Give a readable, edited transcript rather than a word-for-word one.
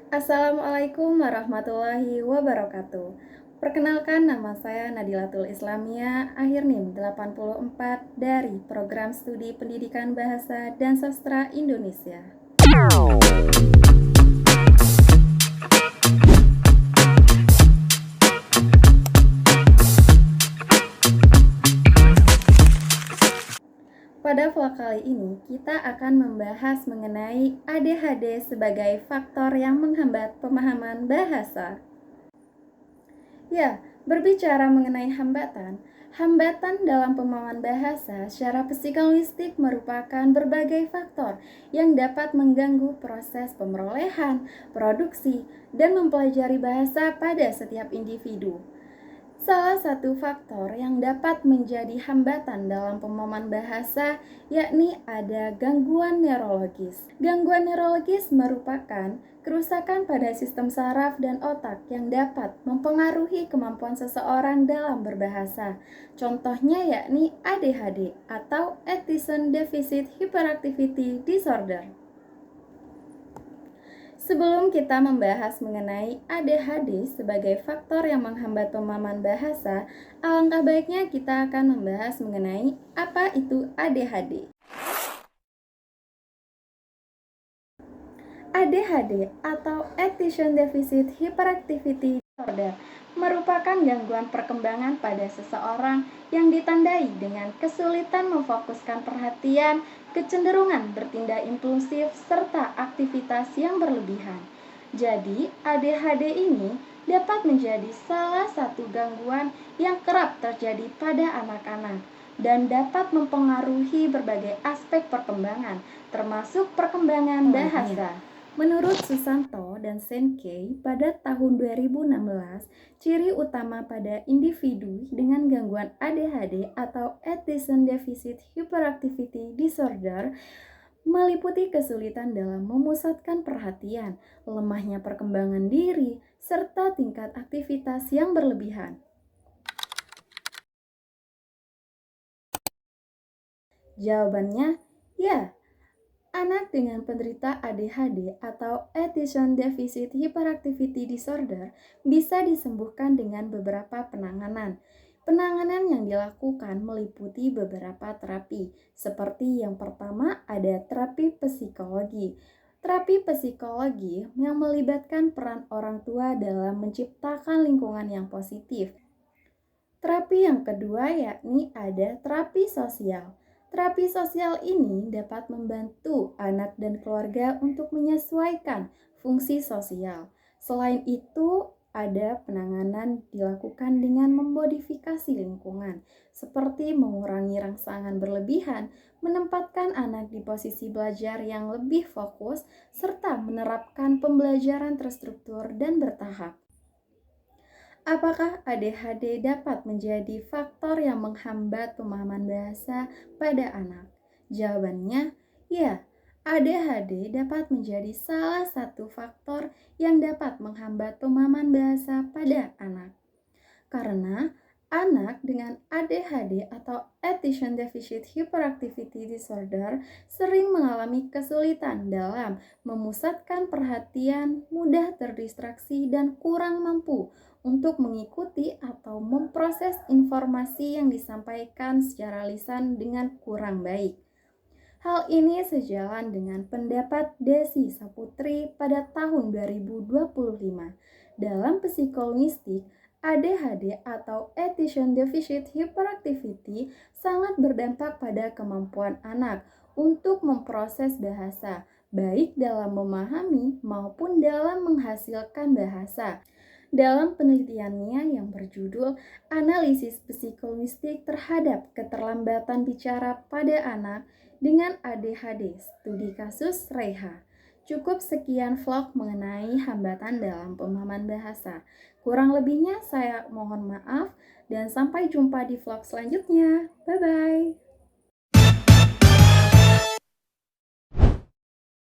Assalamualaikum warahmatullahi wabarakatuh. Perkenalkan, nama saya Nadilatul Islamia, akhir NIM 84 dari Program Studi Pendidikan Bahasa dan Sastra Indonesia. Pada vlog kali ini, kita akan membahas mengenai ADHD sebagai faktor yang menghambat pemahaman bahasa. Ya, berbicara mengenai hambatan dalam pemahaman bahasa secara psikolinguistik merupakan berbagai faktor yang dapat mengganggu proses pemerolehan, produksi, dan mempelajari bahasa pada setiap individu. Salah satu faktor yang dapat menjadi hambatan dalam pemahaman bahasa yakni ada gangguan neurologis. Gangguan neurologis merupakan kerusakan pada sistem saraf dan otak yang dapat mempengaruhi kemampuan seseorang dalam berbahasa. Contohnya yakni ADHD atau Attention Deficit Hyperactivity Disorder. Sebelum kita membahas mengenai ADHD sebagai faktor yang menghambat pemahaman bahasa, alangkah baiknya kita akan membahas mengenai apa itu ADHD. ADHD atau Attention Deficit Hyperactivity Disorder merupakan gangguan perkembangan pada seseorang yang ditandai dengan kesulitan memfokuskan perhatian, kecenderungan bertindak impulsif, serta aktivitas yang berlebihan. Jadi, ADHD ini dapat menjadi salah satu gangguan yang kerap terjadi pada anak-anak dan dapat mempengaruhi berbagai aspek perkembangan, termasuk perkembangan bahasa. Menurut Susanto dan Senkei, pada tahun 2016, ciri utama pada individu dengan gangguan ADHD atau Attention Deficit Hyperactivity Disorder meliputi kesulitan dalam memusatkan perhatian, lemahnya perkembangan diri, serta tingkat aktivitas yang berlebihan. Jawabannya, ya. Anak dengan penderita ADHD atau Attention Deficit Hyperactivity Disorder bisa disembuhkan dengan beberapa penanganan. Penanganan yang dilakukan meliputi beberapa terapi, seperti yang pertama ada terapi psikologi. Terapi psikologi yang melibatkan peran orang tua dalam menciptakan lingkungan yang positif. Terapi yang kedua yakni ada terapi sosial. Terapi sosial ini dapat membantu anak dan keluarga untuk menyesuaikan fungsi sosial. Selain itu, ada penanganan dilakukan dengan memodifikasi lingkungan, seperti mengurangi rangsangan berlebihan, menempatkan anak di posisi belajar yang lebih fokus, serta menerapkan pembelajaran terstruktur dan bertahap. Apakah ADHD dapat menjadi faktor yang menghambat pemahaman bahasa pada anak? Jawabannya, ya. ADHD dapat menjadi salah satu faktor yang dapat menghambat pemahaman bahasa pada anak. Karena anak dengan ADHD atau Attention Deficit Hyperactivity Disorder sering mengalami kesulitan dalam memusatkan perhatian, mudah terdistraksi, dan kurang mampu untuk mengikuti atau memproses informasi yang disampaikan secara lisan dengan kurang baik. Hal ini sejalan dengan pendapat Desi Saputri pada tahun 2025. Dalam psikolinguistik, ADHD atau Attention Deficit Hyperactivity sangat berdampak pada kemampuan anak untuk memproses bahasa, baik dalam memahami maupun dalam menghasilkan bahasa. Dalam penelitiannya yang berjudul Analisis Psikolinguistik terhadap Keterlambatan Bicara pada Anak dengan ADHD, studi kasus Reha. Cukup sekian vlog mengenai hambatan dalam pemahaman bahasa. Kurang lebihnya saya mohon maaf dan sampai jumpa di vlog selanjutnya. Bye-bye.